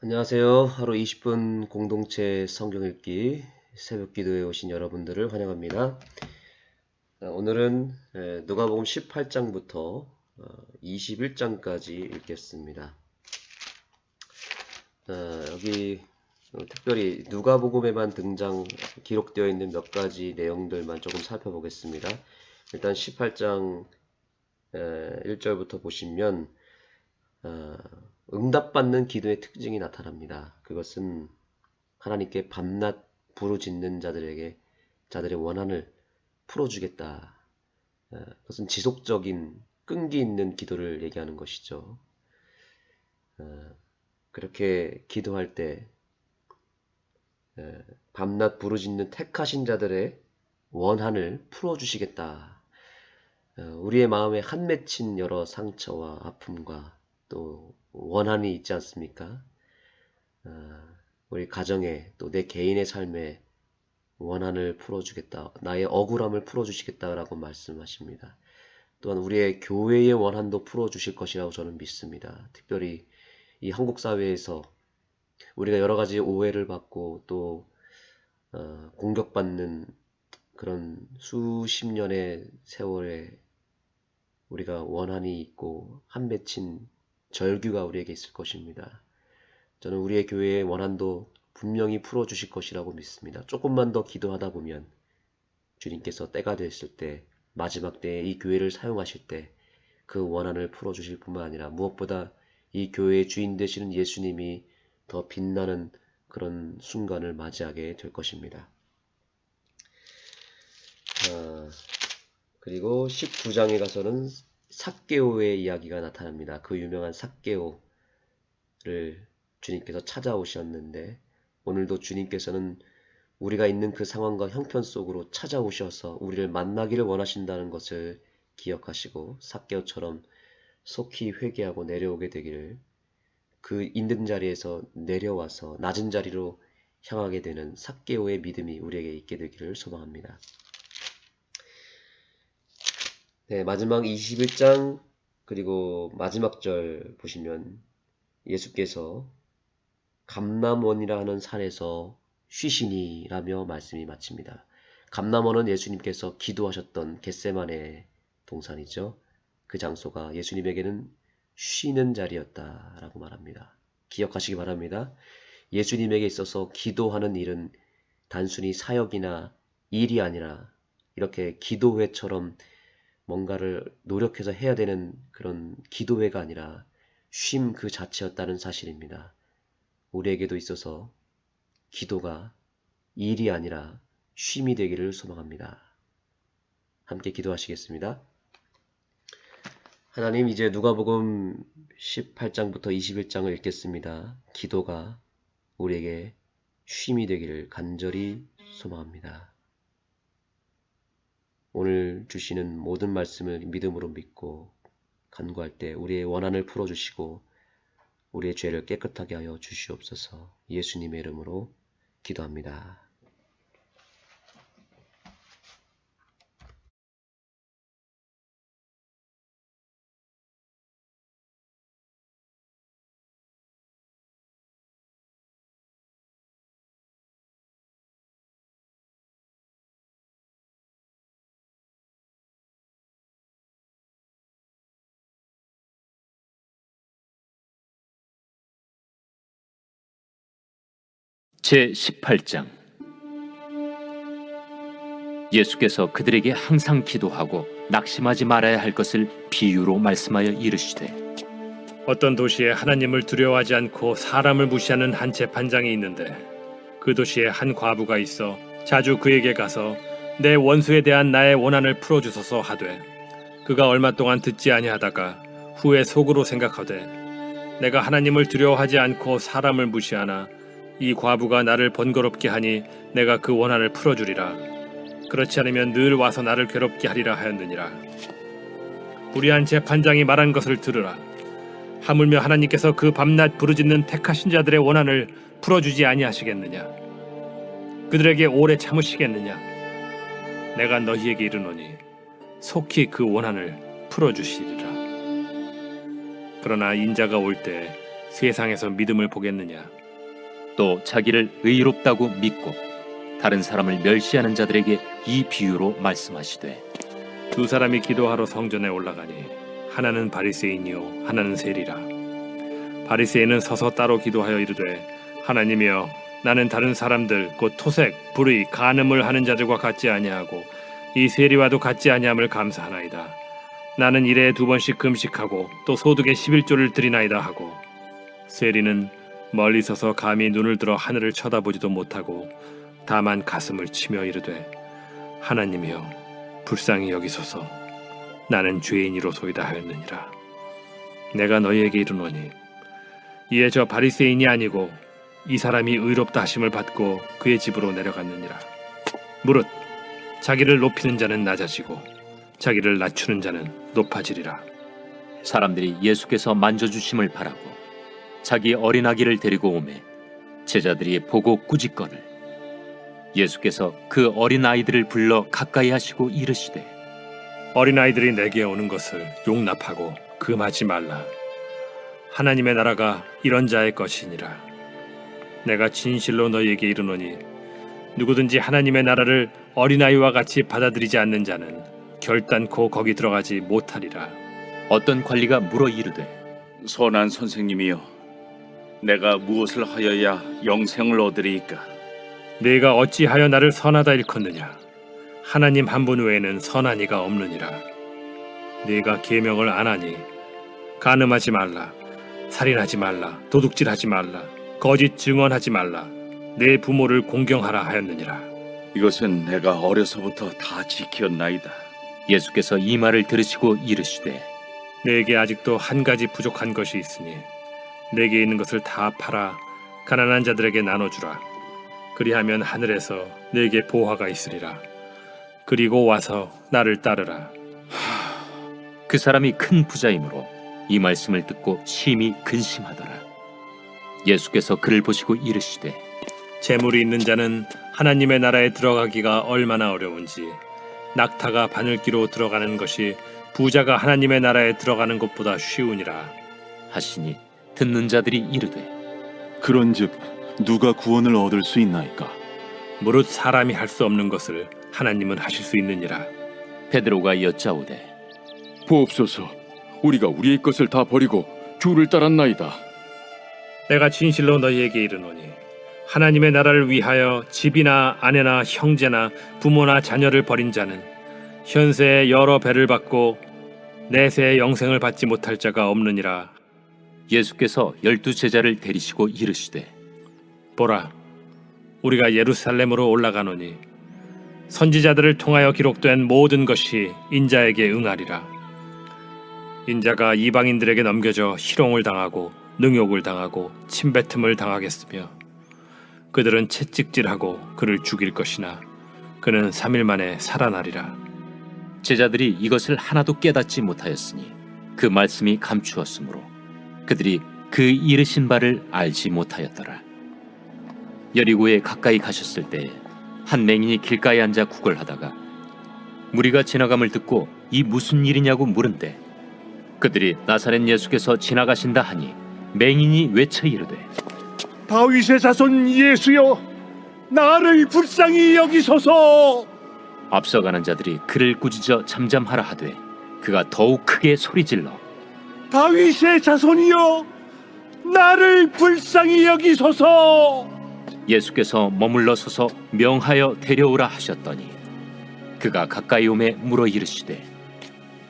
안녕하세요. 하루 20분 공동체 성경 읽기 새벽 기도에 오신 여러분들을 환영합니다. 오늘은 누가복음 18장부터 21장까지 읽겠습니다. 여기 특별히 누가복음에만 기록되어 있는 몇 가지 내용들만 조금 살펴보겠습니다. 일단 18장 1절부터 보시면 응답받는 기도의 특징이 나타납니다. 그것은 하나님께 밤낮 부르짖는 자들의 원한을 풀어주겠다. 그것은 지속적인 끈기 있는 기도를 얘기하는 것이죠. 그렇게 기도할 때 밤낮 부르짖는 택하신 자들의 원한을 풀어주시겠다. 우리의 마음에 한 맺힌 여러 상처와 아픔과 또 원한이 있지 않습니까? 우리 가정에 또 내 개인의 삶에 원한을 풀어주겠다. 나의 억울함을 풀어주시겠다라고 말씀하십니다. 또한 우리의 교회의 원한도 풀어주실 것이라고 저는 믿습니다. 특별히 이 한국 사회에서 우리가 여러 가지 오해를 받고 또 공격받는 그런 수십 년의 세월에 우리가 원한이 있고 한 맺힌 절규가 우리에게 있을 것입니다. 저는 우리의 교회의 원한도 분명히 풀어주실 것이라고 믿습니다. 조금만 더 기도하다 보면 주님께서 때가 됐을 때 마지막 때에 이 교회를 사용하실 때 그 원한을 풀어주실 뿐만 아니라 무엇보다 이 교회의 주인 되시는 예수님이 더 빛나는 그런 순간을 맞이하게 될 것입니다. 그리고 19장에 가서는 삭개오의 이야기가 나타납니다. 그 유명한 삭개오를 주님께서 찾아오셨는데 오늘도 주님께서는 우리가 있는 그 상황과 형편 속으로 찾아오셔서 우리를 만나기를 원하신다는 것을 기억하시고 삭개오처럼 속히 회개하고 내려오게 되기를, 그 있는 자리에서 내려와서 낮은 자리로 향하게 되는 삭개오의 믿음이 우리에게 있게 되기를 소망합니다. 네, 마지막 21장 그리고 마지막 절 보시면 예수께서 감람원이라 하는 산에서 쉬시니라며 말씀이 마칩니다. 감람원은 예수님께서 기도하셨던 겟세마네 동산이죠. 그 장소가 예수님에게는 쉬는 자리였다라고 말합니다. 기억하시기 바랍니다. 예수님에게 있어서 기도하는 일은 단순히 사역이나 일이 아니라 이렇게 기도회처럼 뭔가를 노력해서 해야 되는 그런 기도회가 아니라 쉼 그 자체였다는 사실입니다. 우리에게도 있어서 기도가 일이 아니라 쉼이 되기를 소망합니다. 함께 기도하시겠습니다. 하나님, 이제 누가복음 18장부터 21장을 읽겠습니다. 기도가 우리에게 쉼이 되기를 간절히 소망합니다. 오늘 주시는 모든 말씀을 믿음으로 믿고 간구할 때 우리의 원한을 풀어주시고 우리의 죄를 깨끗하게 하여 주시옵소서. 예수님의 이름으로 기도합니다. 제18장. 예수께서 그들에게 항상 기도하고 낙심하지 말아야 할 것을 비유로 말씀하여 이르시되, 어떤 도시에 하나님을 두려워하지 않고 사람을 무시하는 한 재판장이 있는데 그 도시에 한 과부가 있어 자주 그에게 가서 내 원수에 대한 나의 원한을 풀어주소서 하되, 그가 얼마 동안 듣지 아니하다가 후에 속으로 생각하되 내가 하나님을 두려워하지 않고 사람을 무시하나 이 과부가 나를 번거롭게 하니 내가 그 원한을 풀어주리라. 그렇지 않으면 늘 와서 나를 괴롭게 하리라 하였느니라. 불의한 재판장이 말한 것을 들으라. 하물며 하나님께서 그 밤낮 부르짖는 택하신 자들의 원한을 풀어주지 아니하시겠느냐? 그들에게 오래 참으시겠느냐? 내가 너희에게 이르노니 속히 그 원한을 풀어주시리라. 그러나 인자가 올 때 세상에서 믿음을 보겠느냐? 또 자기를 의롭다고 믿고 다른 사람을 멸시하는 자들에게 이 비유로 말씀하시되 두 사람이 기도하러 성전에 올라가니 하나는 바리새인이요 하나는 세리라. 바리새인은 서서 따로 기도하여 이르되 하나님이여, 나는 다른 사람들 곧 토색, 불의, 간음을 하는 자들과 같지 아니하고 이 세리와도 같지 아니함을 감사하나이다. 나는 일에 2번씩 금식하고 또 소득의 11조를 드리나이다 하고, 세리는 멀리 서서 감히 눈을 들어 하늘을 쳐다보지도 못하고 다만 가슴을 치며 이르되 하나님이여, 불쌍히 여기소서. 나는 죄인이로소이다 하였느니라. 내가 너희에게 이르노니 이에 저 바리새인이 아니고 이 사람이 의롭다 하심을 받고 그의 집으로 내려갔느니라. 무릇 자기를 높이는 자는 낮아지고 자기를 낮추는 자는 높아지리라. 사람들이 예수께서 만져주심을 바라고 자기 어린아기를 데리고 오매 제자들이 보고 꾸짖거늘 예수께서 그 어린아이들을 불러 가까이 하시고 이르시되 어린아이들이 내게 오는 것을 용납하고 금하지 말라. 하나님의 나라가 이런 자의 것이니라. 내가 진실로 너희에게 이르노니 누구든지 하나님의 나라를 어린아이와 같이 받아들이지 않는 자는 결단코 거기 들어가지 못하리라. 어떤 관리가 물어 이르되 선한 선생님이여, 내가 무엇을 하여야 영생을 얻으리이까? 네가 어찌하여 나를 선하다 일컫느냐? 하나님 한 분 외에는 선한 이가 없느니라. 네가 계명을 안 하니 간음하지 말라, 살인하지 말라, 도둑질하지 말라, 거짓 증언하지 말라, 내 부모를 공경하라 하였느니라. 이것은 내가 어려서부터 다 지켰나이다. 예수께서 이 말을 들으시고 이르시되 내게 아직도 한 가지 부족한 것이 있으니 내게 있는 것을 다 팔아 가난한 자들에게 나눠주라. 그리하면 하늘에서 내게 보화가 있으리라. 그리고 와서 나를 따르라. 그 사람이 큰 부자이므로 이 말씀을 듣고 심히 근심하더라. 예수께서 그를 보시고 이르시되 재물이 있는 자는 하나님의 나라에 들어가기가 얼마나 어려운지 낙타가 바늘기로 들어가는 것이 부자가 하나님의 나라에 들어가는 것보다 쉬우니라 하시니 듣는 자들이 이르되 그런즉 누가 구원을 얻을 수 있나이까? 무릇 사람이 할 수 없는 것을 하나님은 하실 수 있느니라. 베드로가 여짜오되 보옵소서, 우리가 우리의 것을 다 버리고 주를 따랐나이다. 내가 진실로 너희에게 이르노니 하나님의 나라를 위하여 집이나 아내나 형제나 부모나 자녀를 버린 자는 현세에 여러 배를 받고 내세의 영생을 받지 못할 자가 없느니라. 예수께서 12 제자를 데리시고 이르시되 보라, 우리가 예루살렘으로 올라가노니 선지자들을 통하여 기록된 모든 것이 인자에게 응하리라. 인자가 이방인들에게 넘겨져 희롱을 당하고 능욕을 당하고 침뱉음을 당하겠으며 그들은 채찍질하고 그를 죽일 것이나 그는 3일 만에 살아나리라. 제자들이 이것을 하나도 깨닫지 못하였으니 그 말씀이 감추었으므로 그들이 그 이르신 바를 알지 못하였더라. 여리고에 가까이 가셨을 때에 한 맹인이 길가에 앉아 구걸하다가 무리가 지나감을 듣고 이 무슨 일이냐고 물은데 그들이 나사렛 예수께서 지나가신다 하니 맹인이 외쳐 이르되 다윗의 자손 예수여, 나를 불쌍히 여기소서. 앞서가는 자들이 그를 꾸짖어 잠잠하라 하되 그가 더욱 크게 소리질러 다윗의 자손이여, 나를 불쌍히 여기소서. 예수께서 머물러 서서 명하여 데려오라 하셨더니 그가 가까이 오매 물어 이르시되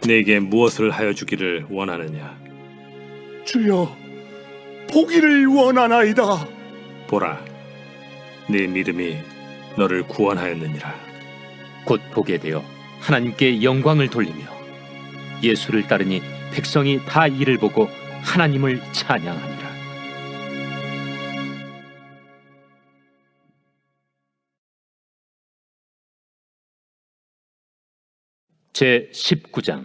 내게 무엇을 하여 주기를 원하느냐? 주여, 보기를 원하나이다. 보라, 네 믿음이 너를 구원하였느니라. 곧 보게 되어 하나님께 영광을 돌리며 예수를 따르니 백성이 다 이를 보고 하나님을 찬양하니라. 제 19장.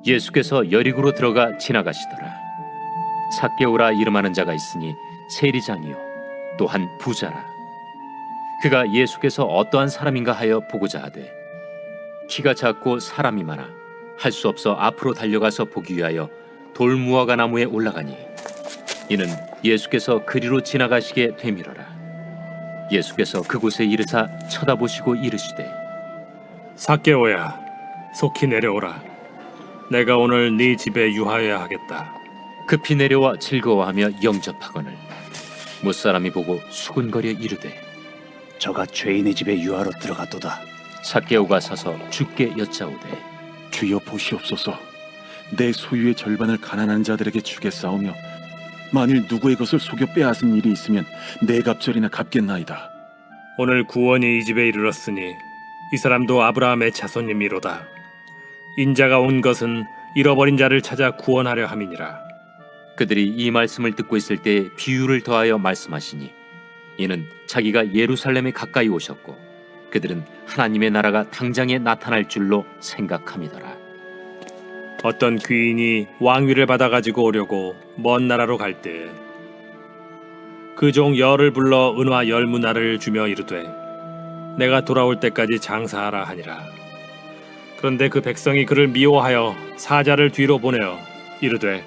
예수께서 여리고로 들어가 지나가시더라. 삭개오라 이름하는 자가 있으니 세리장이요 또한 부자라. 그가 예수께서 어떠한 사람인가 하여 보고자 하되 키가 작고 사람이 많아 할 수 없어 앞으로 달려가서 보기 위하여 돌무화과 나무에 올라가니 이는 예수께서 그리로 지나가시게 되밀어라. 예수께서 그곳에 이르사 쳐다보시고 이르시되 삭개오야, 속히 내려오라. 내가 오늘 네 집에 유하여야 하겠다. 급히 내려와 즐거워하며 영접하거늘 못사람이 보고 수군거려 이르되 저가 죄인의 집에 유하러 들어갔도다. 삭개오가 서서 주께 여짜오되 주여 보시옵소서. 내 소유의 절반을 가난한 자들에게 주겠사오며 만일 누구의 것을 속여 빼앗은 일이 있으면 네 갑절이나 갚겠나이다. 오늘 구원이 이 집에 이르렀으니 이 사람도 아브라함의 자손님이로다. 인자가 온 것은 잃어버린 자를 찾아 구원하려 함이니라. 그들이 이 말씀을 듣고 있을 때 비유를 더하여 말씀하시니 이는 자기가 예루살렘에 가까이 오셨고 그들은 하나님의 나라가 당장에 나타날 줄로 생각함이더라. 어떤 귀인이 왕위를 받아가지고 오려고 먼 나라로 갈 때 그 종 열을 불러 은화 10문화를 주며 이르되 내가 돌아올 때까지 장사하라 하니라. 그런데 그 백성이 그를 미워하여 사자를 뒤로 보내어 이르되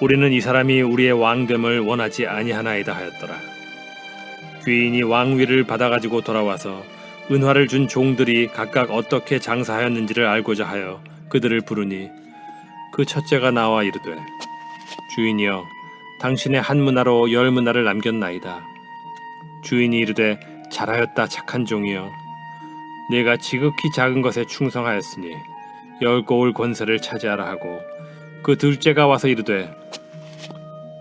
우리는 이 사람이 우리의 왕됨을 원하지 아니하나이다 하였더라. 귀인이 왕위를 받아가지고 돌아와서 은화를 준 종들이 각각 어떻게 장사하였는지를 알고자 하여 그들을 부르니 그 첫째가 나와 이르되 주인이여 당신의 한 문화로 10문화를 남겼나이다. 주인이 이르되 잘하였다 착한 종이여 네가 지극히 작은 것에 충성하였으니 10고을 권세를 차지하라 하고 그 둘째가 와서 이르되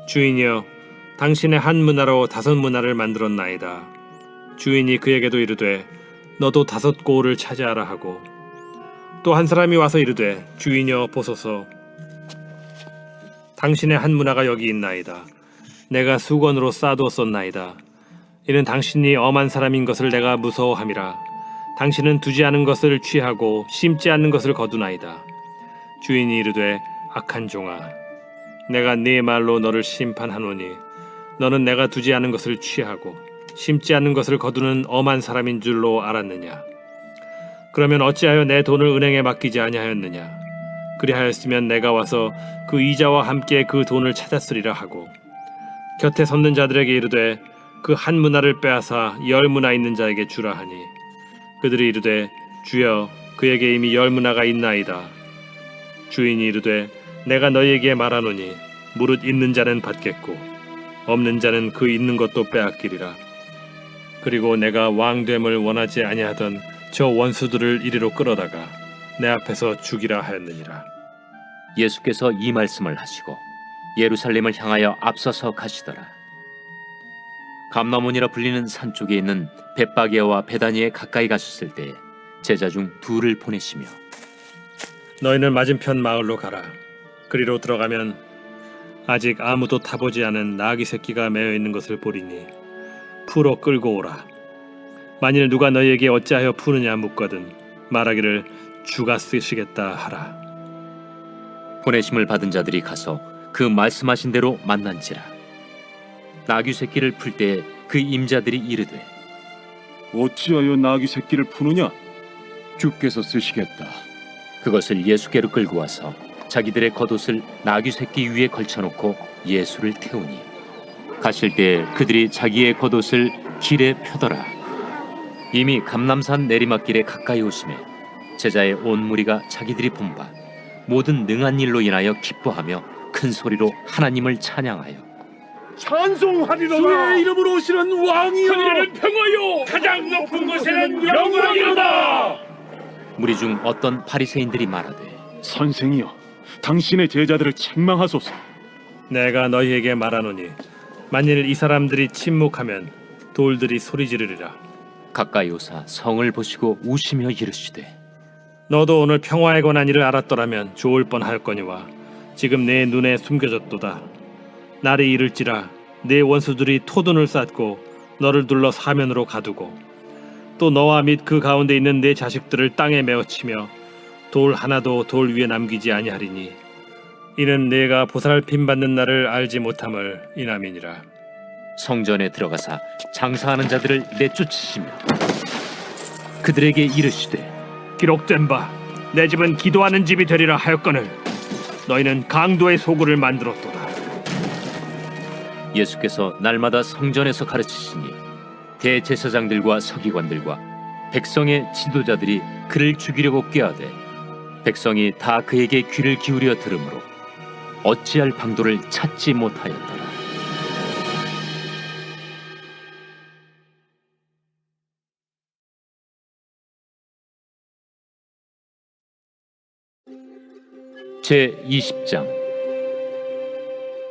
주인이여 당신의 한 문화로 5문화를 만들었나이다. 주인이 그에게도 이르되 너도 5고을을 차지하라 하고 또 한 사람이 와서 이르되 주인이여 보소서 당신의 한 문화가 여기 있나이다. 내가 수건으로 싸두었었나이다. 이는 당신이 엄한 사람인 것을 내가 무서워함이라. 당신은 두지 않은 것을 취하고 심지 않는 것을 거두나이다. 주인이 이르되 악한 종아 내가 네 말로 너를 심판하노니 너는 내가 두지 않은 것을 취하고 심지 않는 것을 거두는 엄한 사람인 줄로 알았느냐. 그러면 어찌하여 내 돈을 은행에 맡기지 아니하였느냐. 그리하였으면 내가 와서 그 이자와 함께 그 돈을 찾았으리라 하고 곁에 섰는 자들에게 이르되 그 한 문화를 빼앗아 10문화 있는 자에게 주라 하니 그들이 이르되 주여 그에게 이미 10문화가 있나이다. 주인이 이르되 내가 너희에게 말하노니 무릇 있는 자는 받겠고 없는 자는 그 있는 것도 빼앗기리라. 그리고 내가 왕됨을 원하지 아니하던 저 원수들을 이리로 끌어다가 내 앞에서 죽이라 하였느니라. 예수께서 이 말씀을 하시고 예루살렘을 향하여 앞서서 가시더라. 감나몬이라 불리는 산 쪽에 있는 벳바게와 베다니에 가까이 가셨을 때 제자 중 둘을 보내시며 너희는 맞은편 마을로 가라. 그리로 들어가면 아직 아무도 타보지 않은 나귀 새끼가 매어 있는 것을 보리니 풀어 끌고 오라. 만일 누가 너희에게 어찌하여 푸느냐 묻거든 말하기를 주가 쓰시겠다 하라. 보내심을 받은 자들이 가서 그 말씀하신 대로 만난지라. 나귀 새끼를 풀 때 그 임자들이 이르되 어찌하여 나귀 새끼를 푸느냐? 주께서 쓰시겠다. 그것을 예수께로 끌고 와서 자기들의 겉옷을 나귀 새끼 위에 걸쳐놓고 예수를 태우니 가실 때 그들이 자기의 겉옷을 길에 펴더라. 이미 감람산 내리막길에 가까이 오심에 제자의 온 무리가 자기들이 본 바 모든 능한 일로 인하여 기뻐하며 큰 소리로 하나님을 찬양하여 찬송하리로다. 주의 이름으로 오시는 왕이여 하늘에는 평화요 가장 높은 곳에는 영광이로다. 무리 중 어떤 바리새인들이 말하되 선생이여 당신의 제자들을 책망하소서. 내가 너희에게 말하노니 만일 이 사람들이 침묵하면 돌들이 소리 지르리라. 가까이 오사 성을 보시고 우시며 이르시되 너도 오늘 평화에 관한 일을 알았더라면 좋을 뻔하였거니와 지금 내 눈에 숨겨졌도다. 날이 이를지라 내 원수들이 토둔을 쌓고 너를 둘러 사면으로 가두고 또 너와 및 그 가운데 있는 내 자식들을 땅에 메어치며 돌 하나도 돌 위에 남기지 아니하리니 이는 내가 보살핌 받는 날을 알지 못함을 인함이니라. 성전에 들어가사 장사하는 자들을 내쫓으시며 그들에게 이르시되 기록된 바 내 집은 기도하는 집이 되리라 하였거늘 너희는 강도의 소굴을 만들었도다. 예수께서 날마다 성전에서 가르치시니 대제사장들과 서기관들과 백성의 지도자들이 그를 죽이려고 꾀하되 백성이 다 그에게 귀를 기울여 들으므로 어찌할 방도를 찾지 못하였더라. 제20장.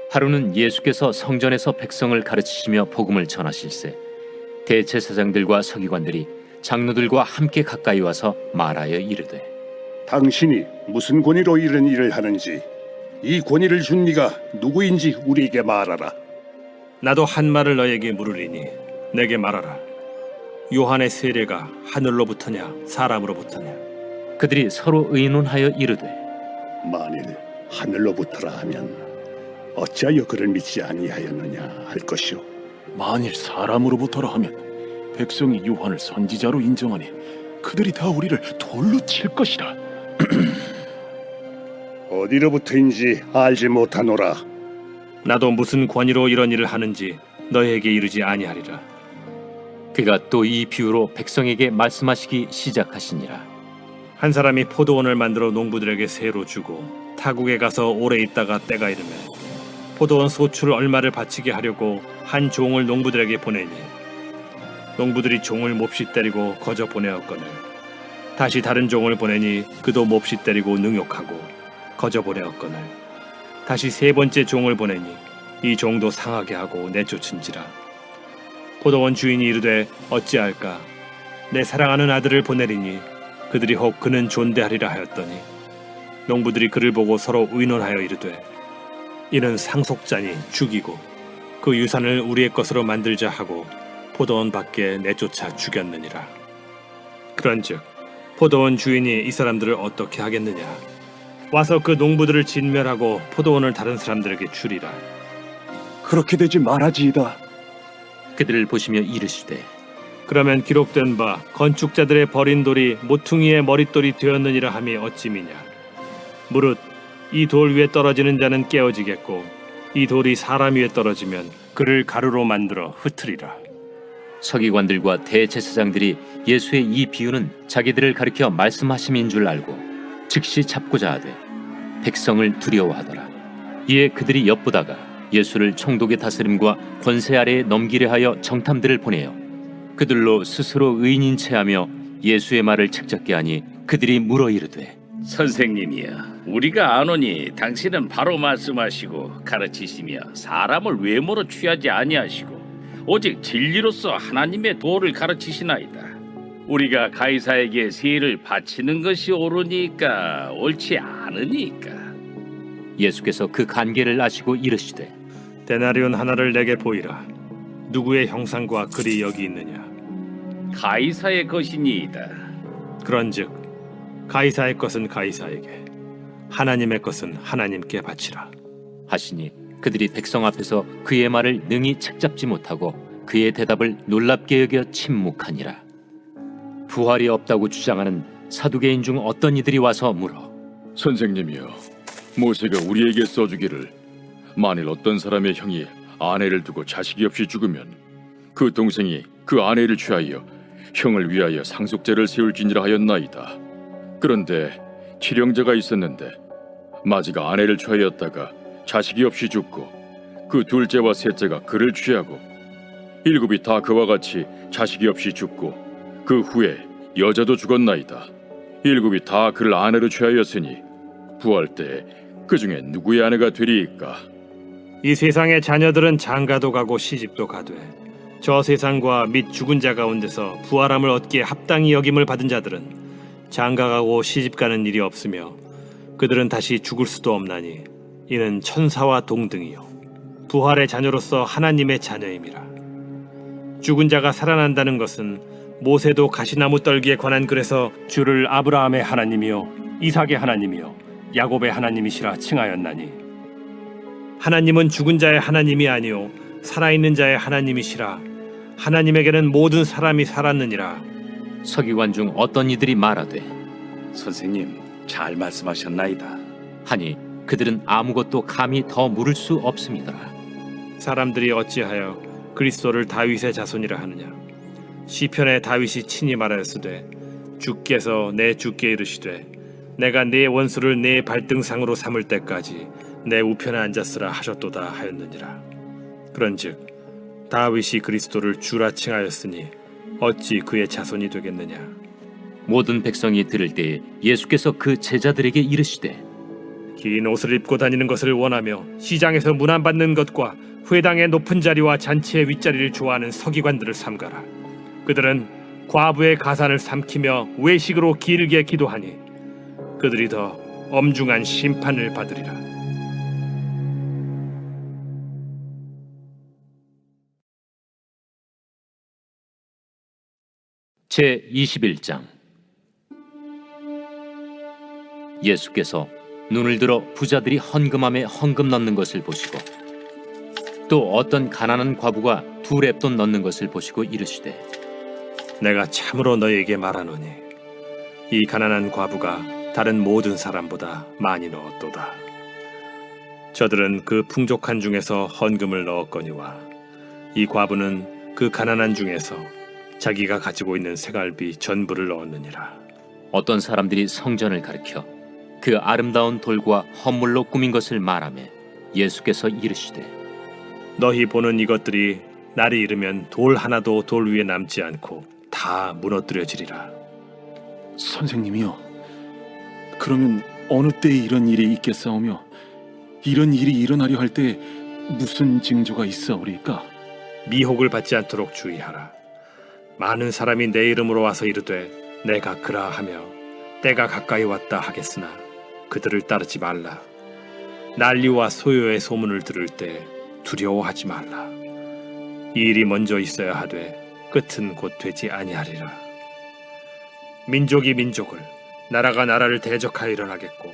하루는 예수께서 성전에서 백성을 가르치시며 복음을 전하실세 대제사장들과 서기관들이 장로들과 함께 가까이 와서 말하여 이르되 당신이 무슨 권위로 이런 일을 하는지 이 권위를 준 네가 누구인지 우리에게 말하라. 나도 한 말을 너에게 물으리니 내게 말하라. 요한의 세례가 하늘로부터냐 사람으로부터냐? 그들이 서로 의논하여 이르되 만일 하늘로부터라 하면 어찌하여 그를 믿지 아니하였느냐 할 것이요. 만일 사람으로부터라 하면 백성이 요한을 선지자로 인정하니 그들이 다 우리를 돌로 칠 것이라. 어디로부터인지 알지 못하노라. 나도 무슨 권위로 이런 일을 하는지 너에게 이르지 아니하리라. 그가 또 이 비유로 백성에게 말씀하시기 시작하시니라. 한 사람이 포도원을 만들어 농부들에게 새로 주고 타국에 가서 오래 있다가 때가 이르매 포도원 소출 얼마를 바치게 하려고 한 종을 농부들에게 보내니 농부들이 종을 몹시 때리고 거저 보내었거늘 다시 다른 종을 보내니 그도 몹시 때리고 능욕하고 거저 보내었거늘 다시 세 번째 종을 보내니 이 종도 상하게 하고 내쫓은지라. 포도원 주인이 이르되 어찌할까? 내 사랑하는 아들을 보내리니 그들이 혹 그는 존대하리라 하였더니 농부들이 그를 보고 서로 의논하여 이르되 이는 상속자니 죽이고 그 유산을 우리의 것으로 만들자 하고 포도원 밖에 내쫓아 죽였느니라. 그런즉 포도원 주인이 이 사람들을 어떻게 하겠느냐? 와서 그 농부들을 진멸하고 포도원을 다른 사람들에게 주리라. 그렇게 되지 말아지이다. 그들을 보시며 이르시되 그러면 기록된 바 건축자들의 버린 돌이 모퉁이의 머릿돌이 되었느니라 함이 어찌미냐? 무릇 이 돌 위에 떨어지는 자는 깨어지겠고 이 돌이 사람 위에 떨어지면 그를 가루로 만들어 흩으리라. 서기관들과 대제사장들이 예수의 이 비유는 자기들을 가리켜 말씀하심인 줄 알고 즉시 잡고자 하되 백성을 두려워하더라. 이에 그들이 엿보다가 예수를 총독의 다스림과 권세 아래에 넘기려 하여 정탐들을 보내어 그들로 스스로 의인인 체하며 예수의 말을 책잡게 하니 그들이 물어 이르되 선생님이여, 우리가 아노니 당신은 바로 말씀하시고 가르치시며 사람을 외모로 취하지 아니하시고 오직 진리로서 하나님의 도를 가르치시나이다. 우리가 가이사에게 세를 바치는 것이 옳으니까 옳지 않으니까. 예수께서 그 간계를 아시고 이르시되 데나리온 하나를 내게 보이라. 누구의 형상과 글이 여기 있느냐? 가이사의 것이니이다. 그런즉 가이사의 것은 가이사에게, 하나님의 것은 하나님께 바치라. 하시니 그들이 백성 앞에서 그의 말을 능히 책잡지 못하고 그의 대답을 놀랍게 여겨 침묵하니라. 부활이 없다고 주장하는 사두개인 중 어떤 이들이 와서 물어 선생님이여, 모세가 우리에게 써주기를 만일 어떤 사람의 형이 아내를 두고 자식이 없이 죽으면 그 동생이 그 아내를 취하여 형을 위하여 상속제를 세울지니라 하였나이다. 그런데 칠형제가 있었는데 마지가 아내를 취하였다가 자식이 없이 죽고 그 둘째와 셋째가 그를 취하고 일곱이 다 그와 같이 자식이 없이 죽고 그 후에 여자도 죽었나이다. 일곱이 다 그를 아내로 취하였으니 부활 때 그 중에 누구의 아내가 되리이까? 이 세상의 자녀들은 장가도 가고 시집도 가되 저 세상과 및 죽은 자 가운데서 부활함을 얻기에 합당히 여김을 받은 자들은 장가가고 시집가는 일이 없으며 그들은 다시 죽을 수도 없나니 이는 천사와 동등이요 부활의 자녀로서 하나님의 자녀임이라. 죽은 자가 살아난다는 것은 모세도 가시나무 떨기에 관한 글에서 주를 아브라함의 하나님이요 이삭의 하나님이요 야곱의 하나님이시라 칭하였나니 하나님은 죽은 자의 하나님이 아니요 살아있는 자의 하나님이시라. 하나님에게는 모든 사람이 살았느니라. 서기관 중 어떤 이들이 말하되 선생님, 잘 말씀하셨나이다. 하니 그들은 아무것도 감히 더 물을 수 없음이더라. 사람들이 어찌하여 그리스도를 다윗의 자손이라 하느냐? 시편에 다윗이 친히 말하였으되 주께서 내 주께 이르시되 내가 네 원수를 네 발등상으로 삼을 때까지 내 우편에 앉았으라 하셨도다 하였느니라. 그런즉 다윗이 그리스도를 주라 칭하였으니 어찌 그의 자손이 되겠느냐? 모든 백성이 들을 때에 예수께서 그 제자들에게 이르시되 긴 옷을 입고 다니는 것을 원하며 시장에서 문안받는 것과 회당의 높은 자리와 잔치의 윗자리를 좋아하는 서기관들을 삼가라. 그들은 과부의 가산을 삼키며 외식으로 길게 기도하니 그들이 더 엄중한 심판을 받으리라. 제 21장. 예수께서 눈을 들어 부자들이 헌금함에 헌금 넣는 것을 보시고 또 어떤 가난한 과부가 2렙돈 넣는 것을 보시고 이르시되 내가 참으로 너희에게 말하노니 이 가난한 과부가 다른 모든 사람보다 많이 넣었도다. 저들은 그 풍족한 중에서 헌금을 넣었거니와 이 과부는 그 가난한 중에서 자기가 가지고 있는 생활비 전부를 넣었느니라. 어떤 사람들이 성전을 가리켜 그 아름다운 돌과 헌물로 꾸민 것을 말하며 예수께서 이르시되 너희 보는 이것들이 날이 이르면 돌 하나도 돌 위에 남지 않고 다 무너뜨려지리라. 선생님이요, 그러면 어느 때에 이런 일이 있겠사오며 이런 일이 일어나려 할 때 무슨 징조가 있사오리까? 미혹을 받지 않도록 주의하라. 많은 사람이 내 이름으로 와서 이르되 내가 그라하며 때가 가까이 왔다 하겠으나 그들을 따르지 말라. 난리와 소요의 소문을 들을 때 두려워하지 말라. 이 일이 먼저 있어야 하되 끝은 곧 되지 아니하리라. 민족이 민족을, 나라가 나라를 대적하여 일어나겠고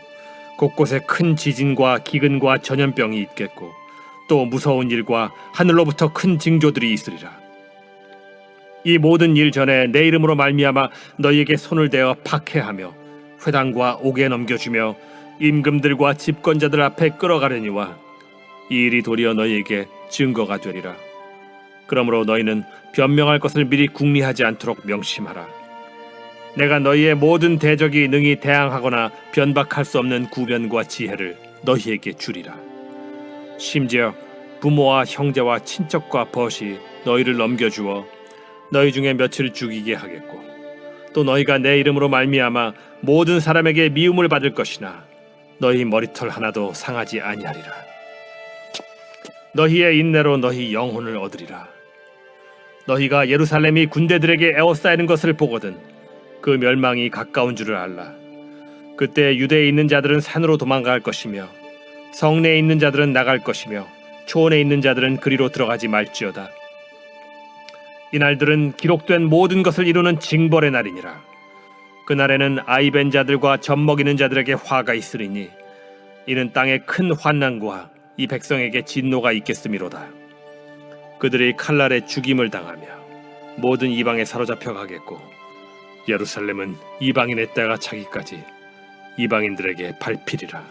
곳곳에 큰 지진과 기근과 전염병이 있겠고 또 무서운 일과 하늘로부터 큰 징조들이 있으리라. 이 모든 일 전에 내 이름으로 말미암아 너희에게 손을 대어 박해하며 회당과 옥에 넘겨주며 임금들과 집권자들 앞에 끌어가려니와 이 일이 도리어 너희에게 증거가 되리라. 그러므로 너희는 변명할 것을 미리 궁리하지 않도록 명심하라. 내가 너희의 모든 대적이 능히 대항하거나 변박할 수 없는 구변과 지혜를 너희에게 주리라. 심지어 부모와 형제와 친척과 벗이 너희를 넘겨주어 너희 중에 며칠 죽이게 하겠고 또 너희가 내 이름으로 말미암아 모든 사람에게 미움을 받을 것이나 너희 머리털 하나도 상하지 아니하리라. 너희의 인내로 너희 영혼을 얻으리라. 너희가 예루살렘이 군대들에게 에워싸이는 것을 보거든 그 멸망이 가까운 줄을 알라. 그때 유대에 있는 자들은 산으로 도망갈 것이며 성내에 있는 자들은 나갈 것이며 초원에 있는 자들은 그리로 들어가지 말지어다. 이날들은 기록된 모든 것을 이루는 징벌의 날이니라. 그날에는 아이 벤 자들과 젖 먹이는 자들에게 화가 있으리니 이는 땅에 큰 환난과 이 백성에게 진노가 있겠음이로다. 그들이 칼날에 죽임을 당하며 모든 이방에 사로잡혀 가겠고 예루살렘은 이방인의 때가 차기까지 이방인들에게 밟히리라.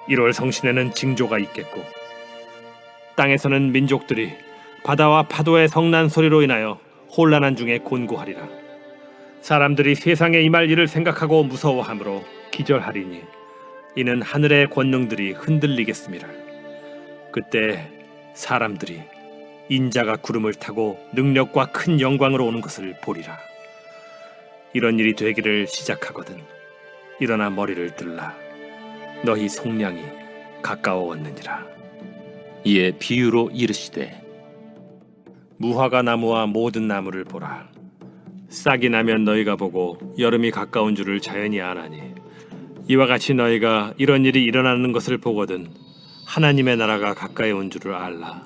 1월 성신에는 징조가 있겠고 땅에서는 민족들이 바다와 파도의 성난 소리로 인하여 혼란한 중에 곤고하리라. 사람들이 세상에 임할 일을 생각하고 무서워함으로 기절하리니 이는 하늘의 권능들이 흔들리겠음이라. 그때 사람들이 인자가 구름을 타고 능력과 큰 영광으로 오는 것을 보리라. 이런 일이 되기를 시작하거든 일어나 머리를 들라. 너희 속량이 가까워왔느니라. 이에 비유로 이르시되 무화과 나무와 모든 나무를 보라. 싹이 나면 너희가 보고 여름이 가까운 줄을 자연히 아나니 이와 같이 너희가 이런 일이 일어나는 것을 보거든 하나님의 나라가 가까이 온 줄을 알라.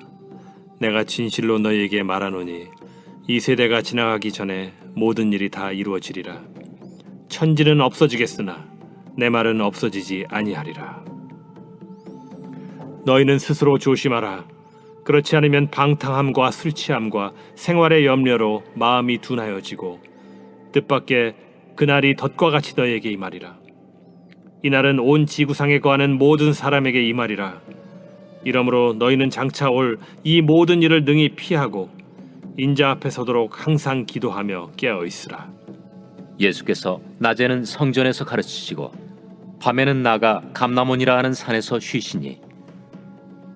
내가 진실로 너희에게 말하노니 이 세대가 지나가기 전에 모든 일이 다 이루어지리라. 천지는 없어지겠으나 내 말은 없어지지 아니하리라. 너희는 스스로 조심하라. 그렇지 않으면 방탕함과 술 취함과 생활의 염려로 마음이 둔하여지고 뜻밖의 그날이 덫과 같이 너희에게 임하리라. 이날은 온 지구상에 거하는 모든 사람에게 이 말이라. 이러므로 너희는 장차 올 이 모든 일을 능히 피하고 인자 앞에 서도록 항상 기도하며 깨어 있으라. 예수께서 낮에는 성전에서 가르치시고 밤에는 나가 감람원이라 하는 산에서 쉬시니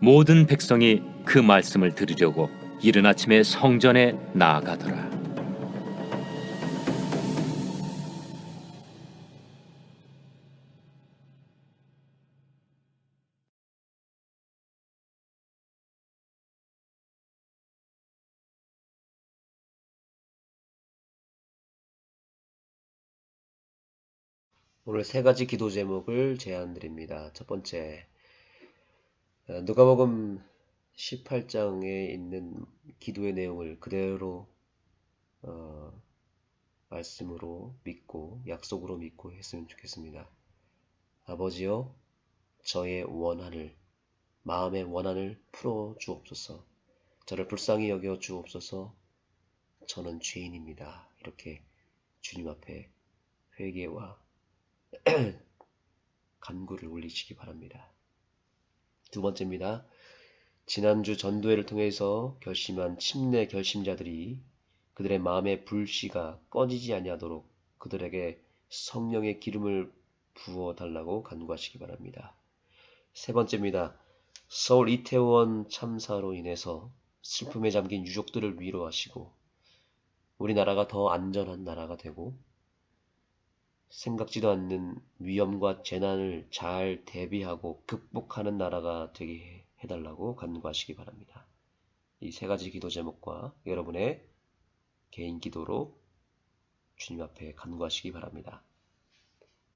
모든 백성이 그 말씀을 들으려고 이른 아침에 성전에 나아가더라. 오늘 세 가지 기도 제목을 제안드립니다. 첫 번째, 누가복음 18장에 있는 기도의 내용을 그대로 말씀으로 믿고 약속으로 믿고 했으면 좋겠습니다. 아버지여, 저의 원한을, 마음의 원한을 풀어 주옵소서. 저를 불쌍히 여겨 주옵소서. 저는 죄인입니다. 이렇게 주님 앞에 회개와 간구를 올리시기 바랍니다. 두 번째입니다. 지난주 전도회를 통해서 결심한 침례 결심자들이 그들의 마음의 불씨가 꺼지지 아니하도록 그들에게 성령의 기름을 부어 달라고 간구하시기 바랍니다. 세 번째입니다. 서울 이태원 참사로 인해서 슬픔에 잠긴 유족들을 위로하시고 우리나라가 더 안전한 나라가 되고 생각지도 않는 위험과 재난을 잘 대비하고 극복하는 나라가 되게 해달라고 간구하시기 바랍니다. 이 세 가지 기도 제목과 여러분의 개인 기도로 주님 앞에 간구하시기 바랍니다.